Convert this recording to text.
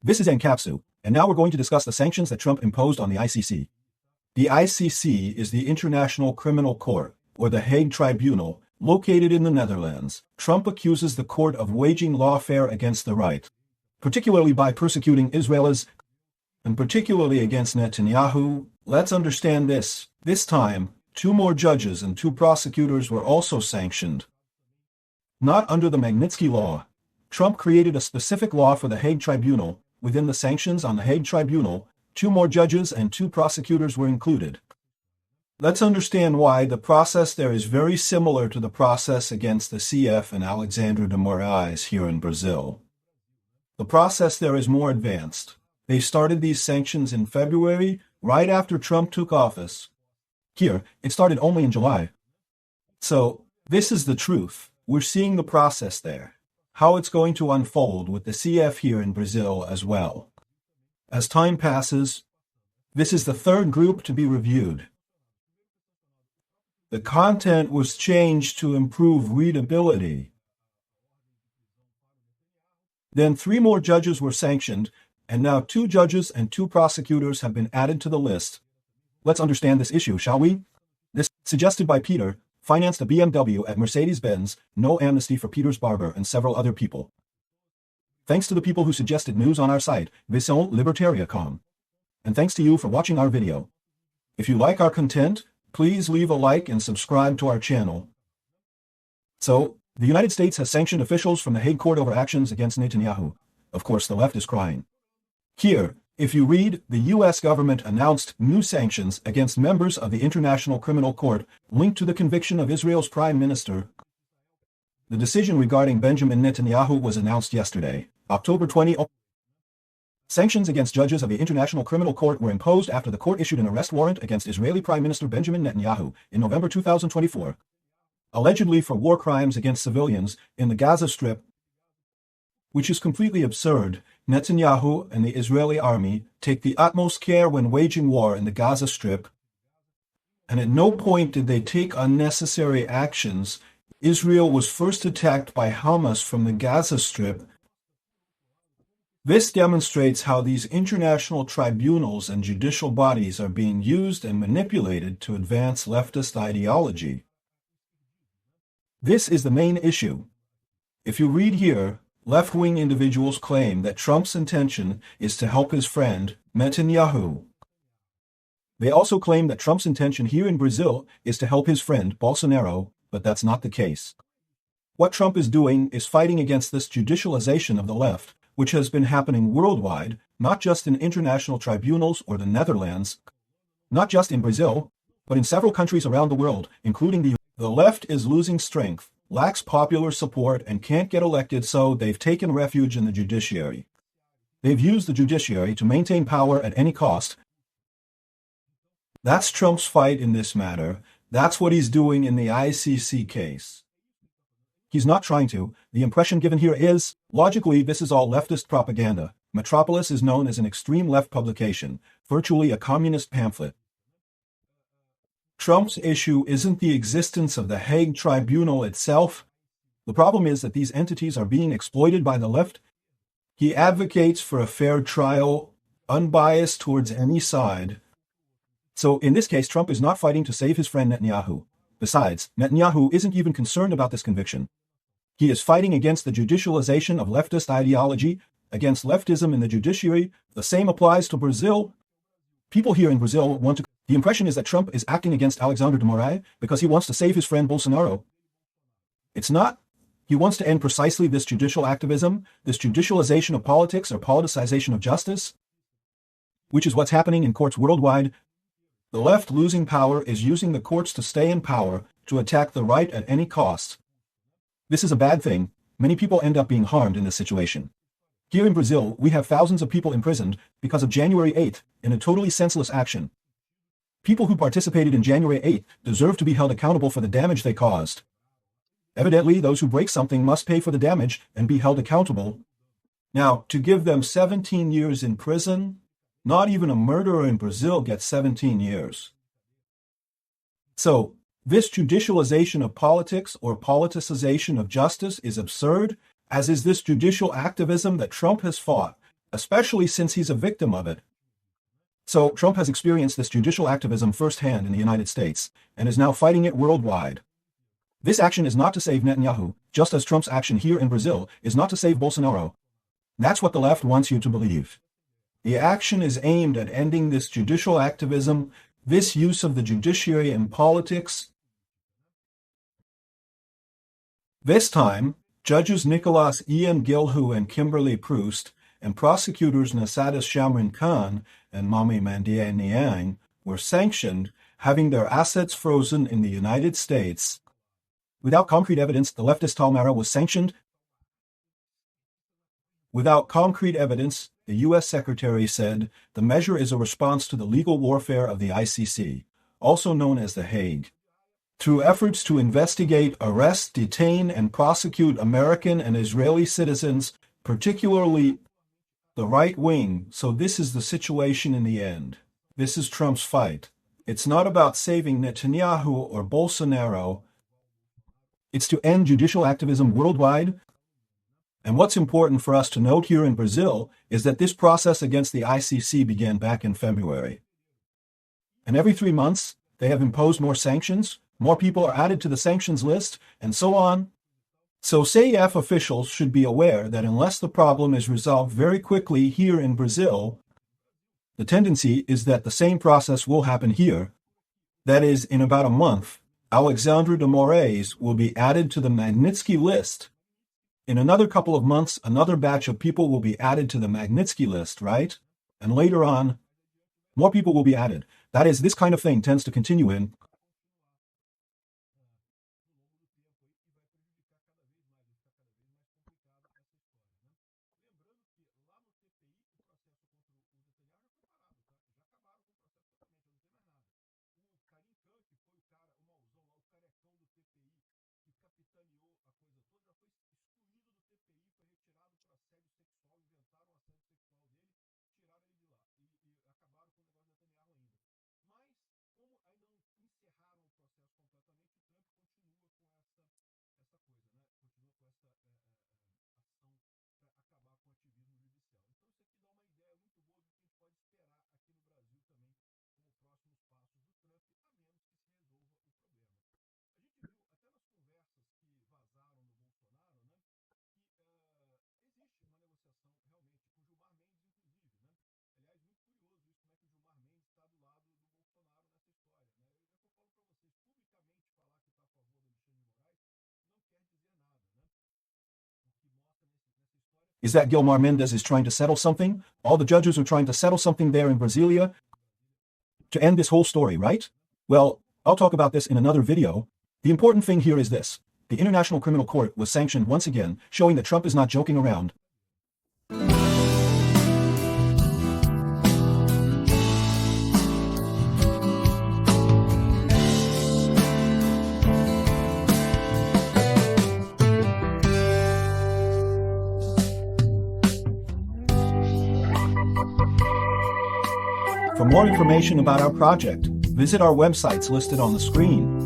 This is ANCAP-SU, and now we're going to discuss the sanctions that Trump imposed on the ICC. The ICC is the International Criminal Court, or the Hague Tribunal, located in the Netherlands. Trump accuses the court of waging lawfare against the right, particularly by persecuting Israelis, and particularly against Netanyahu. Let's understand this. This time, 2 more judges and 2 prosecutors were also sanctioned. Not under the Magnitsky Law. Trump created a specific law for the Hague Tribunal. Within the sanctions on the Hague Tribunal, 2 more judges and 2 prosecutors were included. Let's understand why the process there is very similar to the process against the CF and Alexandre de Moraes here in Brazil. The process there is more advanced. They started these sanctions in February, right after Trump took office. Here, it started only in July. So, this is the truth. We're seeing the process there. How it's going to unfold with the CF here in Brazil as well. As time passes, this is the 3rd group to be reviewed. The content was changed to improve readability. Then 3 more judges were sanctioned, and now 2 judges and 2 prosecutors have been added to the list. Let's understand this issue, shall we? This, suggested by Peter, financed a BMW at Mercedes-Benz, no amnesty for Peter's barber and several other people. Thanks to the people who suggested news on our site, Vision Libertarian. And thanks to you for watching our video. If you like our content, please leave a like and subscribe to our channel. So, the United States has sanctioned officials from the Hague Court over actions against Netanyahu. Of course, the left is crying. Here, if you read, the U.S. government announced new sanctions against members of the International Criminal Court linked to the conviction of Israel's Prime Minister. The decision regarding Benjamin Netanyahu was announced yesterday, October 20. Sanctions against judges of the International Criminal Court were imposed after the court issued an arrest warrant against Israeli Prime Minister Benjamin Netanyahu in November 2024, allegedly for war crimes against civilians in the Gaza Strip, which is completely absurd. Netanyahu and the Israeli army take the utmost care when waging war in the Gaza Strip, and at no point did they take unnecessary actions. Israel was first attacked by Hamas from the Gaza Strip. This demonstrates how these international tribunals and judicial bodies are being used and manipulated to advance leftist ideology. This is the main issue. If you read here, left-wing individuals claim that Trump's intention is to help his friend, Netanyahu. They also claim that Trump's intention here in Brazil is to help his friend, Bolsonaro, but that's not the case. What Trump is doing is fighting against this judicialization of the left, which has been happening worldwide, not just in international tribunals or the Netherlands, not just in Brazil, but in several countries around the world, including the U.S. The left is losing strength, lacks popular support, and can't get elected, so they've taken refuge in the judiciary. They've used the judiciary to maintain power at any cost. That's Trump's fight in this matter. That's what he's doing in the ICC case. He's not trying to. The impression given here is, logically, this is all leftist propaganda. Metropolis is known as an extreme left publication, virtually a communist pamphlet. Trump's issue isn't the existence of the Hague Tribunal itself. The problem is that these entities are being exploited by the left. He advocates for a fair trial, unbiased towards any side. So in this case, Trump is not fighting to save his friend Netanyahu. Besides, Netanyahu isn't even concerned about this conviction. He is fighting against the judicialization of leftist ideology, against leftism in the judiciary. The same applies to Brazil. People here in Brazil want to... The impression is that Trump is acting against Alexandre de Moraes because he wants to save his friend Bolsonaro. It's not. He wants to end precisely this judicial activism, this judicialization of politics or politicization of justice, which is what's happening in courts worldwide. The left losing power is using the courts to stay in power, to attack the right at any cost. This is a bad thing. Many people end up being harmed in this situation. Here in Brazil, we have thousands of people imprisoned because of January 8th in a totally senseless action. People who participated in January 8th deserve to be held accountable for the damage they caused. Evidently, those who break something must pay for the damage and be held accountable. Now, to give them 17 years in prison, not even a murderer in Brazil gets 17 years. So, this judicialization of politics or politicization of justice is absurd, as is this judicial activism that Trump has fought. especially since he's a victim of it. So Trump has experienced this judicial activism firsthand in the United States and is now fighting it worldwide. This action is not to save Netanyahu, just as Trump's action here in Brazil is not to save Bolsonaro. That's what the left wants you to believe. The action is aimed at ending this judicial activism, this use of the judiciary in politics. This time, judges Nicholas E.M. Gilhu and Kimberly Proust and prosecutors Nasadis Shamrin Khan and Mami Mandia Niang were sanctioned, having their assets frozen in the United States. Without concrete evidence, the leftist Talmara was sanctioned. Without concrete evidence, the U.S. Secretary said, the measure is a response to the legal warfare of the ICC, also known as The Hague. Through efforts to investigate, arrest, detain, and prosecute American and Israeli citizens, particularly the right wing. So this is the situation in the end. This is Trump's fight. It's not about saving Netanyahu or Bolsonaro. It's to end judicial activism worldwide. And what's important for us to note here in Brazil is that this process against the ICC began back in February. And every 3 months, they have imposed more sanctions, more people are added to the sanctions list, and so on. So CEF officials should be aware that unless the problem is resolved very quickly here in Brazil, the tendency is that the same process will happen here. That is, in about a month, Alexandre de Moraes will be added to the Magnitsky list. In another couple of months, another batch of people will be added to the Magnitsky list, right? And later on, more people will be added. That is, this kind of thing tends to continue in. Is that Gilmar Mendes is trying to settle something? All the judges are trying to settle something there in Brasilia to end this whole story, right? Well, I'll talk about this in another video. The important thing here is this. The International Criminal Court was sanctioned once again, showing that Trump is not joking around. For more information about our project, visit our websites listed on the screen.